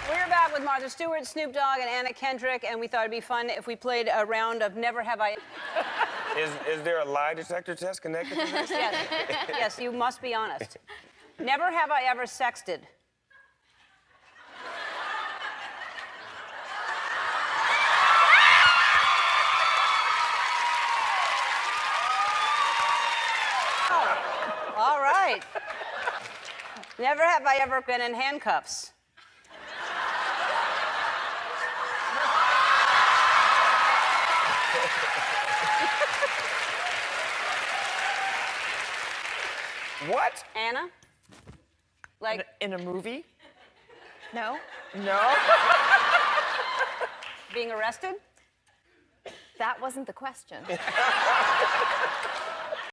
We're back with Martha Stewart, Snoop Dogg, and Anna Kendrick, and we thought it'd be fun if we played a round of Never Have I... Is there a lie detector test connected to this? Yes. Yes, you must be honest. Never have I ever sexted. Oh, all right. Never have I ever been in handcuffs. What? Anna? Like... In a movie? No? No? being arrested? That wasn't the question.